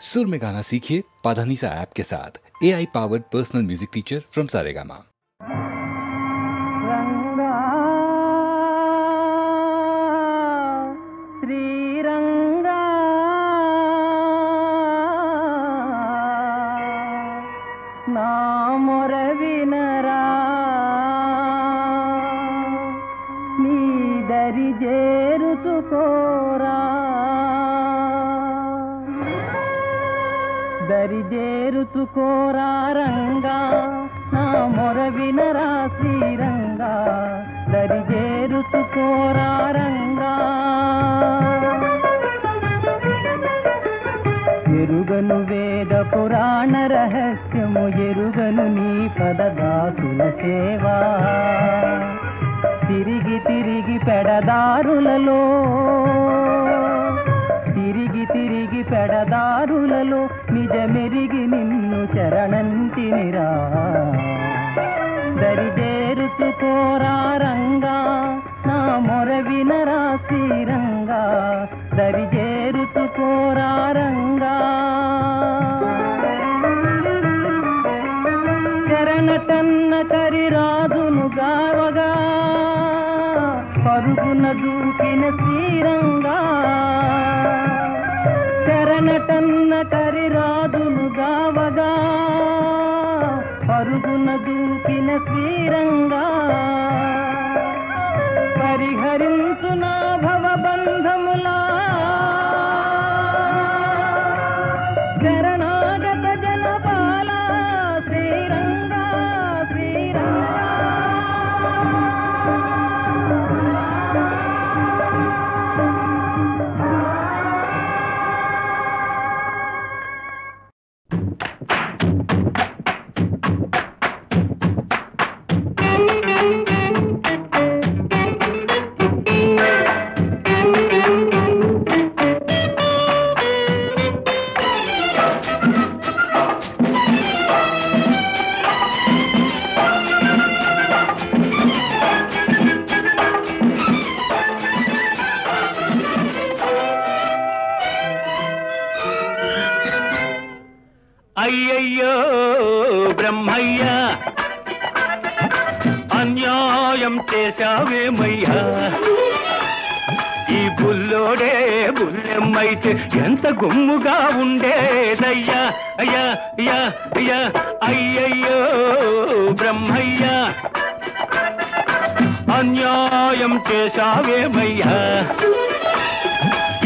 सुर में गाना सीखिए पाधानीसा ऐप के साथ। AI powered personal music teacher from Saregama. Sriranga నా మొర వినరా నీ దరి చేరుకోరా దరి చేరుకోరా రంగా నా మొర వినరా శ్రీరంగా దరి చేరుకోరా రంగా ఎరుగను వేద పురాణ రహస్యము ఎరుగను నీ పదదాసుల సేవా తిరిగి తిరిగి పెడదారులలో తిరిగి పెడదారులలో నిజమెరిగి నిన్ను చరణంతినిరా దరి చేరుకోరా రంగా నా మొర వినరా శ్రీరంగా దరి చేరుకోరా రంగా చరణటన్న కరిరాజును గావగా పరుగున దూకిన శ్రీరంగా చరణటన్న కరిరాజును గావగా పరుగున దూకిన శ్రీరంగా పరిహరించు నా భవబంధములా శరణాగత జనపాల శ్రీరంగా శ్రీరంగా అయ్యయ్యో బ్రహ్మయ్య అన్యాయం చేశావేమయ్యా ఈ బుల్లోడే బుల్లెమ్మైతే ఎంత గుమ్ముగా ఉండేదయ్యా అయ్యా అయ్యా అయ్యా అయ్యయ్యో బ్రహ్మయ్య అన్యాయం చేశావేమయ్యా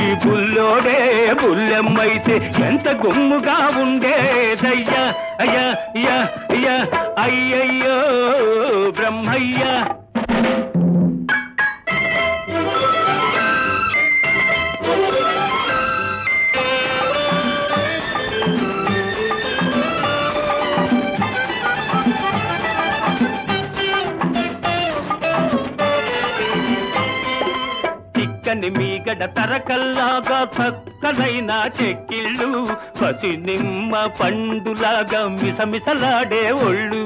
ఈ బుల్లోడే బుల్లెమ్మైతే ఎంత గుమ్ముగా ఉండేదయ్యా అయ్యా అయ్యా అయ్యా అయ్యయ్యో బ్రహ్మయ్య చిక్కని మీగడ తరకల్లాగా చక్కనైన చెక్కిళ్ళు పసి నిమ్మ పండులాగా మిసమిసలాడే ఒళ్ళు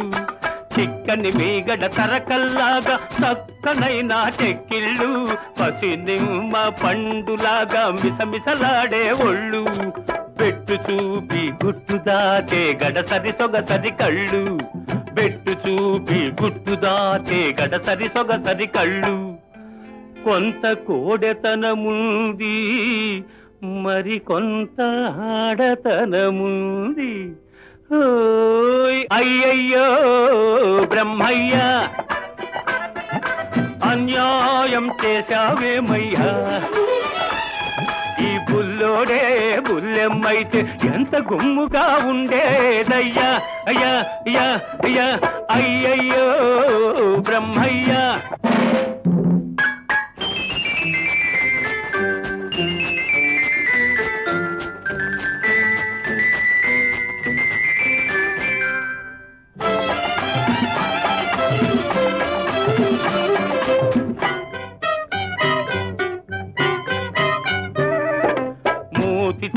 చిక్కని మీగడ తరకల్లాగా చక్కనైన చెక్కిళ్ళు పసి నిమ్మ పండులాగా మిసమిసలాడే ఒళ్ళు పెట్టు చూపి గుట్టు దాచే గడసరి సొగసరి కళ్ళు పెట్టు చూపి గుట్టు దాచే గడసరి సొగసరి కళ్ళు కొంత కోడెతనముంది మరి కొంత ఆడతనముంది అయ్యయ్యో బ్రహ్మయ్య అన్యాయం చేశావేమయ్యా ఈ బుల్లోడే బుల్లెమ్మైతే ఎంత గుమ్ముగా ఉండేదయ్యా అయ్యా అయ్యా అయ్యా అయ్యయ్యో బ్రహ్మయ్య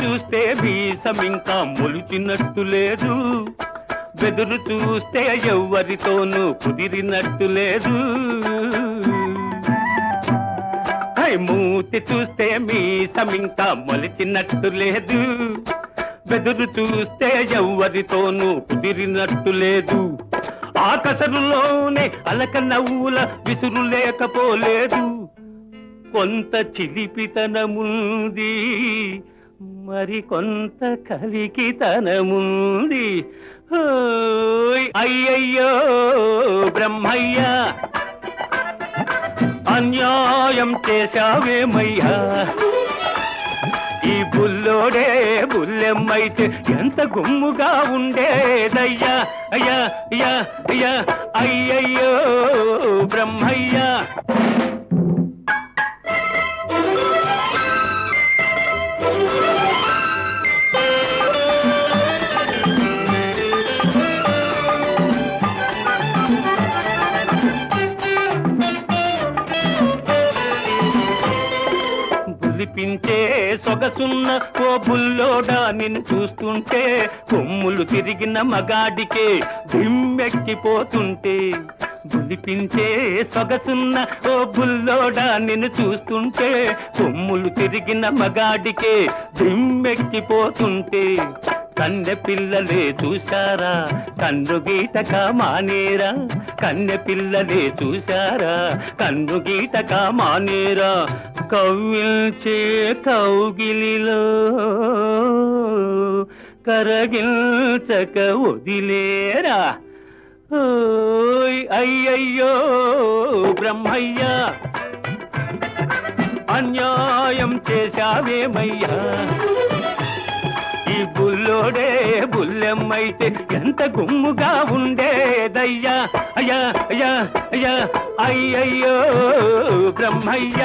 చూస్తే వీసమింకా మొలిచినట్టు లేదు బెదురు చూస్తే ఎవ్వరితోనూ కుదిరినట్టు లేదు మూతి చూస్తే మీసమింకా మొలిచినట్టు లేదు బెదురు చూస్తే ఎవ్వరితోనూ కుదిరినట్టు లేదు. ఆకసరులోనే అలక నవ్వుల విసురు లేకపోలేదు. కొంత చిలిపితనముంది, మరి కొంత కలికితనముంది. అయ్యయ్యో బ్రహ్మయ్య, అన్యాయం చేశావేమయ్యా. ఈ బుల్లోడే బుల్లెమ్మైతే ఎంత గుమ్ముగా ఉండేదయ్యా. అయ్యా అయ్యా అయ్యా అయ్యయ్యో బ్రహ్మయ్య. పించే సొగసున్న ఓ బుల్లోడా నిన్ను చూస్తుంటే కొమ్ములు తిరిగిన మగాడికే దిమ్మెక్కిపోతుంటే. బులిపించే సొగసున్న ఓ బుల్లోడా నిన్ను చూస్తుంటే కొమ్ములు తిరిగిన మగాడికే దిమ్మెక్కిపోతుంటే. కన్నె పిల్లలే చూశారా కన్ను గీటక మానేరా. కన్నె పిల్లలే చూశారా కన్ను గీటక మానేరా. కవ్విల్చే కౌగిలిలో కరగిల్చక వదిలేరా. అయ్యయ్యో బ్రహ్మయ్య, అన్యాయం చేశావేమయ్యా. ఈ బుల్లోడే బుల్లెమ్మైతే ఎంత గుమ్ముగా ఉండేదయ్యా. అయ్యా అయ్యా అయ్యా అయ్యయ్యో బ్రహ్మయ్య.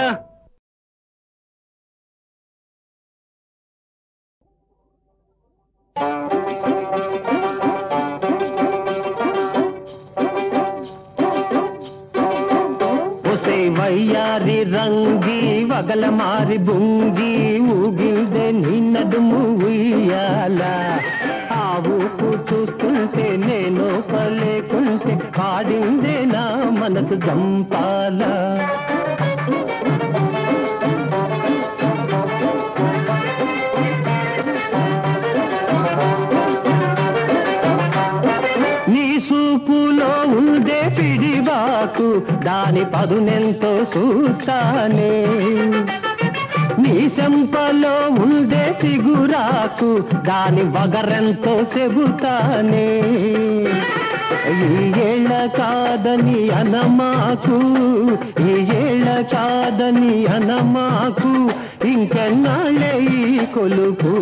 వయ్యారి రంగి వగల మారి బుంగి ఊగిల్దే నీ నడుము ఉయ్యాల. ఆ ఊపు చూస్తుంటే నేను పలేకుంటే పాడిందే నా మనసు జంపాల. నీ సూపులో ఉండే పిడివాకు దాని పదునెంతో చూస్తానే. నీ చెంపలో ఉండే సిగురాకు దాని వగరెంతో చెబుతానే. ఈ ఏళ్ళ కాదని అనమాకు, ఈ ఏళ్ళ కాదని అనమాకు, ఇంకెన్నాళ్ళే ఈ కొలుపు.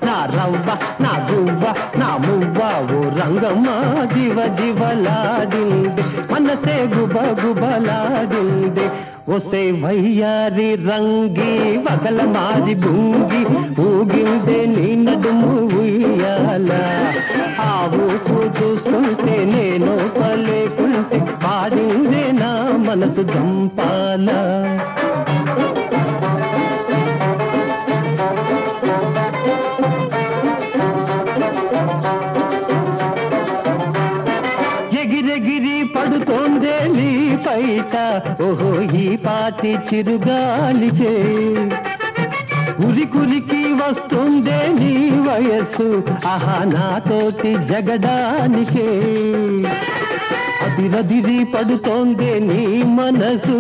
నా రవ్వ నా గువ్వ నా మువ్వ ఓ రంగమ్మ జివ జివలాడింది మనసే గుబ గుబలాడింది. ఒసే వయ్యారి రంగి వగల మారి బుంగి ఊగిందే నీ నడుము ఉయ్యాల. ఆ ఊపు చూస్తుంటే నేను పలేకుంటే పాడిందే నా మనసు జంపాల. ఎగిరెగిరి పడుతోందే నీ పైట ఓహో ఈ పాటి చిరుగాలికే. ఉరికురికి వస్తుందే నీ వయస్సు ఆహా నాతోటి జగడానికే. అదిరదిరి పడుతోందే నీ మనసు,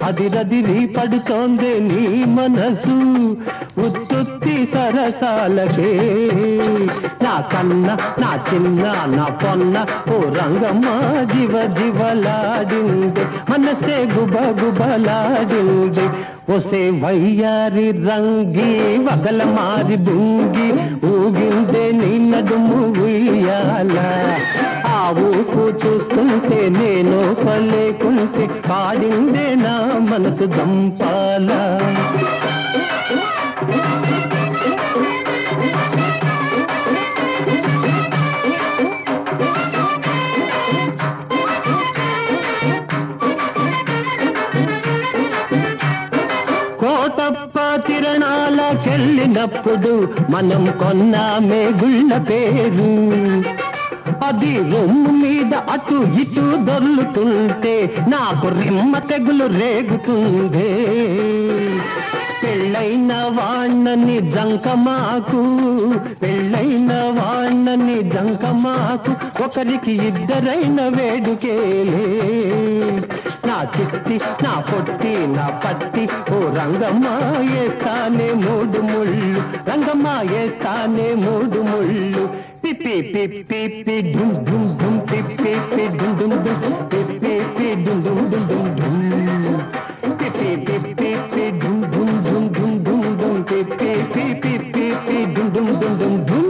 అదిరదిరి పడుతోందే నీ మనసు. ఉత్తుత్తి సరసాలకే నా కన్న నా చిన్న నా పొన్న ఓ రంగమ్మ జివ జివలాడింది మనసే గుబ గుబలాడింది. ఒసే వయ్యారి రంగి వగల మారి బుంగి ఊగిందే నీ నడుము ఉయ్యాల. ఆ ఊపు చూస్తుంటే నేను పలేకుంటే పాడిందే నా మనసు జంపాల. కోటప్ప తిరణాలకెళ్ళినప్పుడు మనం కొన్నామే గుళ్ళ పేరు. అది రొమ్ము మీద అటు ఇటు దొర్లుతుంటే నాకు రిమ్మ తెగులు రేగుతుందే. పెళ్ళైన వాణ్ణని జంకమాకు, పెళ్ళైన వాణ్ణని జంకమాకు, ఒకరికి ఇద్దరైన వేడుకేలే. నా చిట్టి నా పొట్టి నా పట్టి, ఓ రంగమ్మ ఏస్తానే మూడు ముళ్ళు, రంగమ్మ ఏస్తానే మూడు ముళ్ళు. పిప్పి పిప్పి పి డుమ్ డుమ్ డుమ్, పిప్పి పి డుమ్ డుమ్ డుమ్, పిప్పి పి డుమ్ డుమ్ డుమ్ డుమ్ డుమ్, పిప్పి పిప్పి పి డుమ్ డుమ్ డుమ్ డుమ్ డుమ్ డుమ్, పిప్పి పిప్పి పి డుమ్ డుమ్ డుమ్ డుమ్ డుమ్.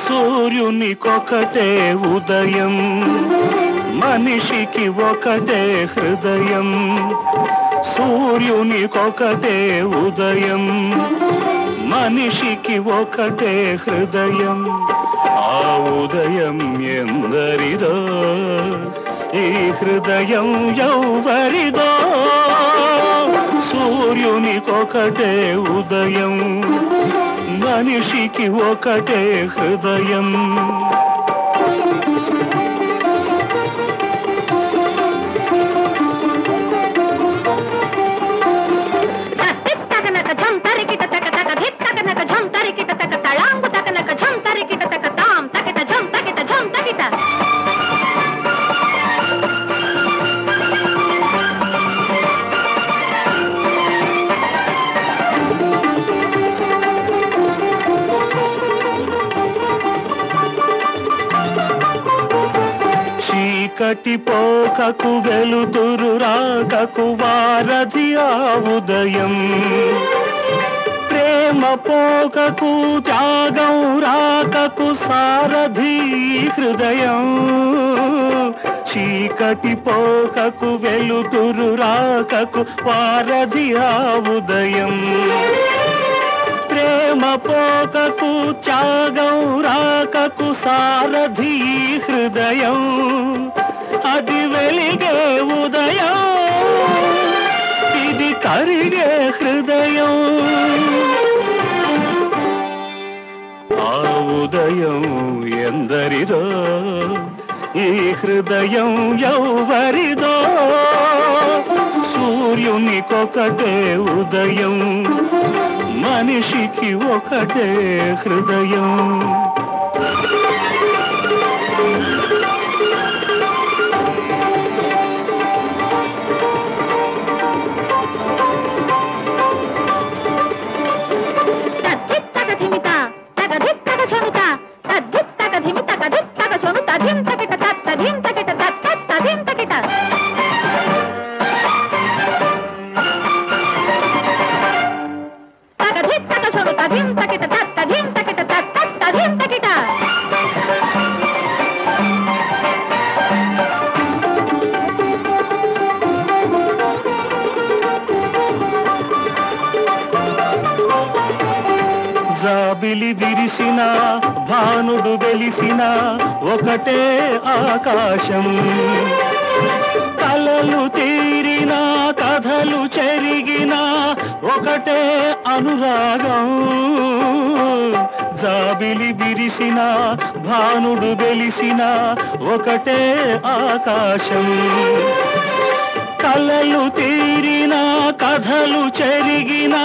సూర్యునికొకటే ఉదయం, మనిషికి ఒకటే హృదయం. సూర్యునికొకటే ఉదయం, మనిషికి ఒకటే హృదయం. ఆ ఉదయం ఎందరిదో, ఈ హృదయం ఎవరిదో. సూర్యునికొకటే ఉదయం, మనిషికి ఒకటే హృదయం. కటిపోకకు వెలుతురు రాకకు వారధి ఆ ఉదయం. ప్రేమ పోకకు త్యాగం రాకకు సారథి హృదయం. చీకటి పోకకు వెలుతురు రాకకు వారధి ఆ ఉదయం. ప్రేమ పోకకు త్యాగం రాకకు సారథి హృదయం. అది వెలిగే ఉదయం, ఇది కరిగే హృదయం. ఆ ఉదయం ఎందరిదో, ఈ హృదయం ఎవరిదో. సూర్యునికొకటే ఉదయం, మనిషికి ఒకటే హృదయం. జాబిలి విరిసిన భానుడు వెలిసిన ఒకటే ఆకాశం. కలలు తీరిన కథలు చెరిగిన ఒకటే అనురాగం. జాబిలి విరిసిన భానుడు వెలిసిన ఒకటే ఆకాశం. కలలు తీరిన కథలు చెరిగిన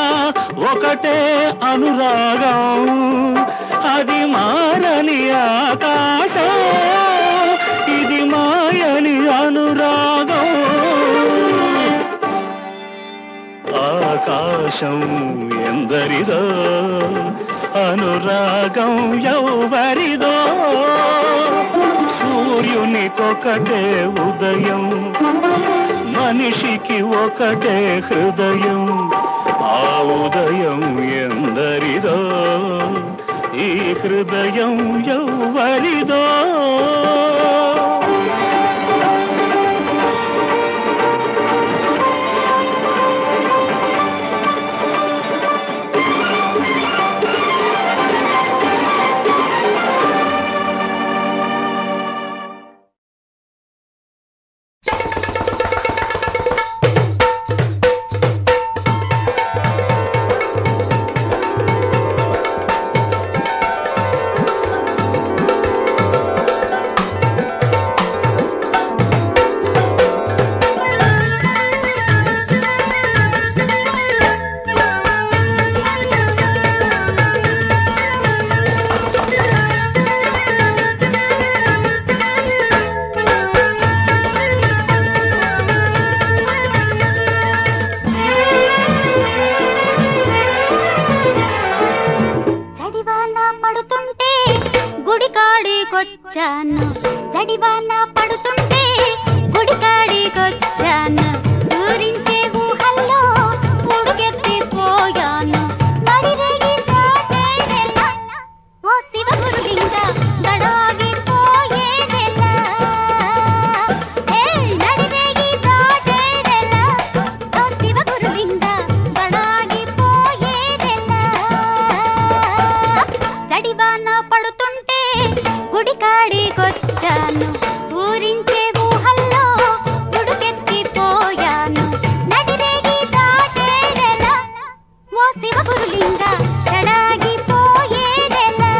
ఒకటే అనురాగం. అది మారని ఆకాశం, ఇది మాయని అనురాగం. ఆకాశం ఎందరిదో, అనురాగం ఎవరిదో. సూర్యునికొకటే ఉదయం, మనిషికి ఒకటే హృదయం. ఆ ఉదయం ఎందరిదో, ఈ హృదయం ఎవరిదో. వచ్చాను, జడివాన పడుతుంటే గుడికాడికొచ్చాను, ఊరించే ఊహల్లో ఉడుకెత్తిపోయాను, నడిరేగి దాటేదెలా ఓ శివగురులింగ దడాగిపోయేదెలా, నడిరేగి దాటేదెలా ఓ శివగురులింగ దడాగిపోయేదెలా, జడివాన పడుతుంటే గుడికాడికొచ్చాను, ఊరించే ఊహల్లో ఉడుకెత్తిపోయాను, నడిరేగి దాటేదెలా ఓ శివగురులింగ దడాగిపోయేదెలా.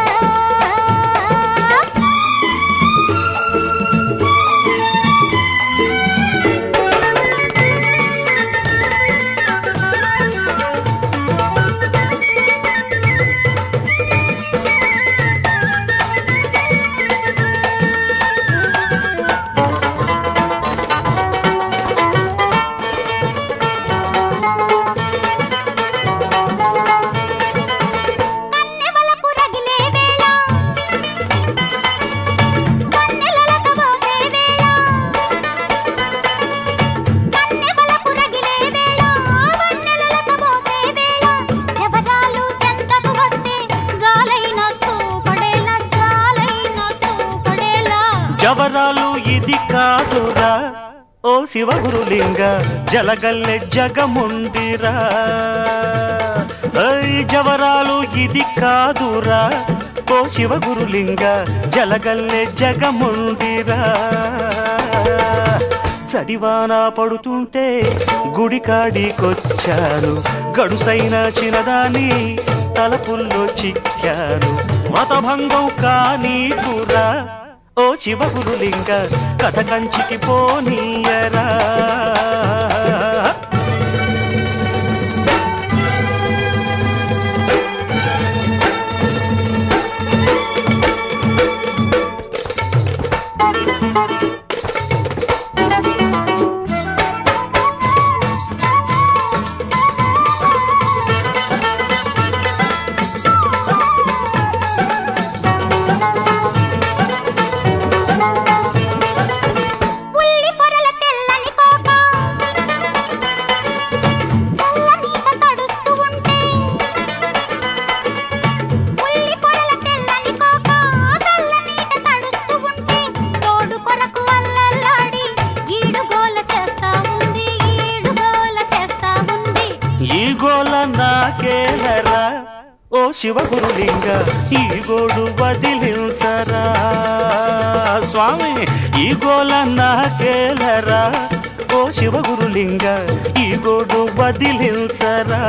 కన్నెవలపు రగిలే వేళ, కన్నెలలక మోసే వేళ, కన్నెవలపు రగిలే వేళ, వన్నెలలక మోసే వేళ, జబరాలు చెంతకు వస్తే జాలైన చూపడేలా, జాలైన చూపడేలా, జవరాలు ఇది కాదురా ఓ శివగురులింగ జలగల్లె జగముండిరా, జవరాలు ఇది కాదురా ఓ శివగురులింగ జలగల్లె జగముండిరా, చడివాన పడుతుంటే గుడికాడికొచ్చాను, గడుసైన చిన్నదాని తలపుల్లో చిక్కాను, మతభంగం కానీకురా ఓ శివగురులింగ కథ కంచికి పోనీయరా. ఉల్లి పొరల తెల్లని కోక చల్లనీట తడుస్తూ ఉంటే, ఉల్లి పొరల తెల్లని కోక చల్లనీట తడుస్తూ ఉంటే, తోడు కొరకు అల్లల్లాడి ఈడుగోల చేస్తా ఉంది, ఈడుగోల చేస్తా ఉంది, ఈ గోల నాకేలరా ఓ శివగురులింగ ఈ గోడు వదిలించరా స్వామి, ఈ గోల నాకేలరా ఓ శివగురులింగ ఈ గోడు వదిలించరా.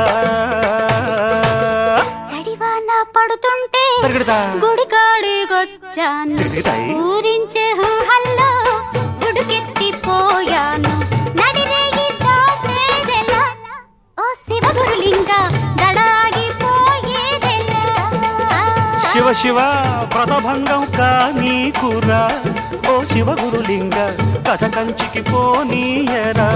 చడివాన పడుతుంటే పరిగెడతా. గుడికాడికొచ్చాను, తిరుగుతాయి. ఊరించే ఊహల్లో ఉడుకెత్తిపోయాను, నడిరేగి దాటేదెలా ఓ శివగురులింగ దడాగిపోయేదెలా. శివ శివ వ్రతభంగం కానీకురా ఓ శివగురులింగ కథ కంచికి పోనీయరా.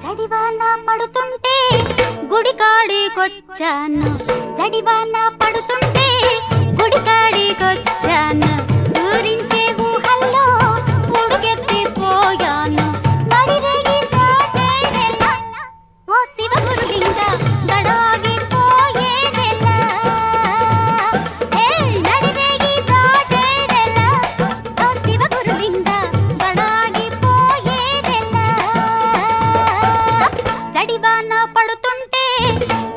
జడివాన పడుతుంటే గుడికాడికొచ్చాను, జడివాన పడుతుంటే గుడికాడికొచ్చాను, ఊరించే ఊహల్లో ఉడుకెత్తిపోయాను, నడిరేగి దాటేదెలా ఓ శివగురులింగ దడాగిపోయేదెలా, నడిరేగి దాటేదెలా ఓ శివగురులింగ దడాగిపోయేదెలా, జడివాన పడుతుంటే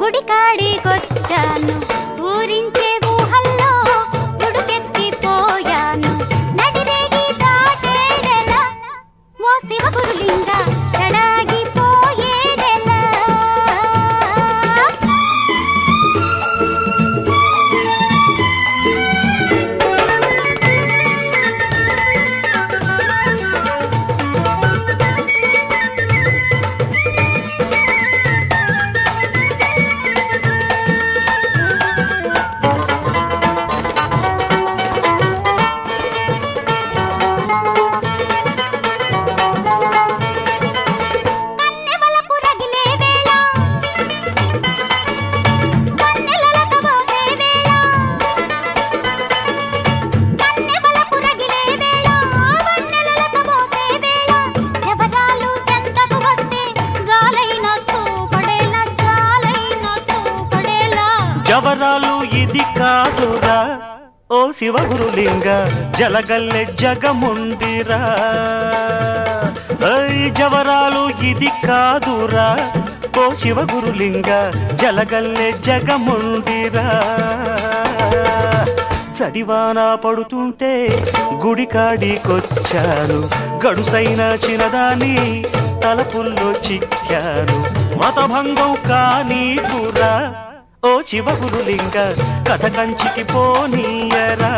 గుడికాడికొచ్చాను, జవరాలు ఇది కాదురా ఓ శివగురులింగ జలగల్లె జగముందిరా జవరాలు ఇది కాదురా ఓ శివగురులింగ జలగల్లె జగముందిరా చడివాన పడుతుంటే గుడికాడికొచ్చాను గడుసైన చిన్నదాని తలపుల్లో చిక్కాను మతభంగం కానీకురా ఓ శివగురులింగ కథ కంచికి పోనీయరా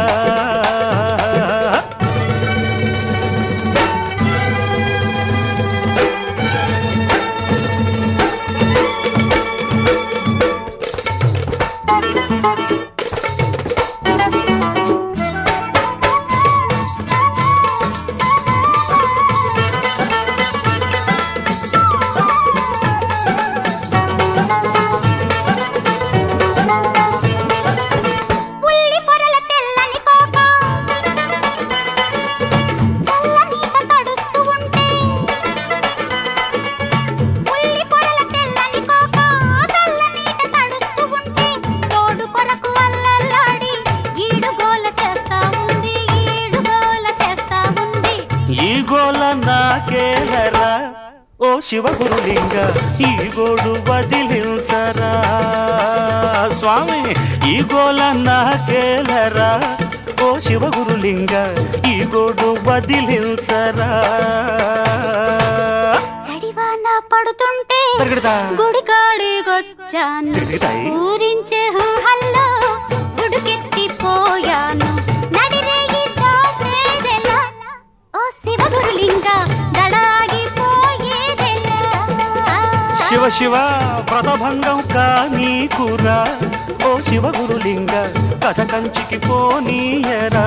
నాకేలరా ఓ శివగురులింగ ఈ గోడు వదిలించరా స్వామి ఈ గోల నాకేలరా ఓ శివగురులింగ ఈ గోడు వదిలించరా చడివాన పడుతుంటే గుడికాడికొచ్చాను ఊరించే హల్లో గుడికెత్తిపోయాను నడిరేగి తోటేదెలా ఓ శివగురులింగ దడాగిపోయేదెలా శివ శివ వ్రతభంగం కానీకురా ఓ శివగురులింగ కథ కంచికి పోనీయరా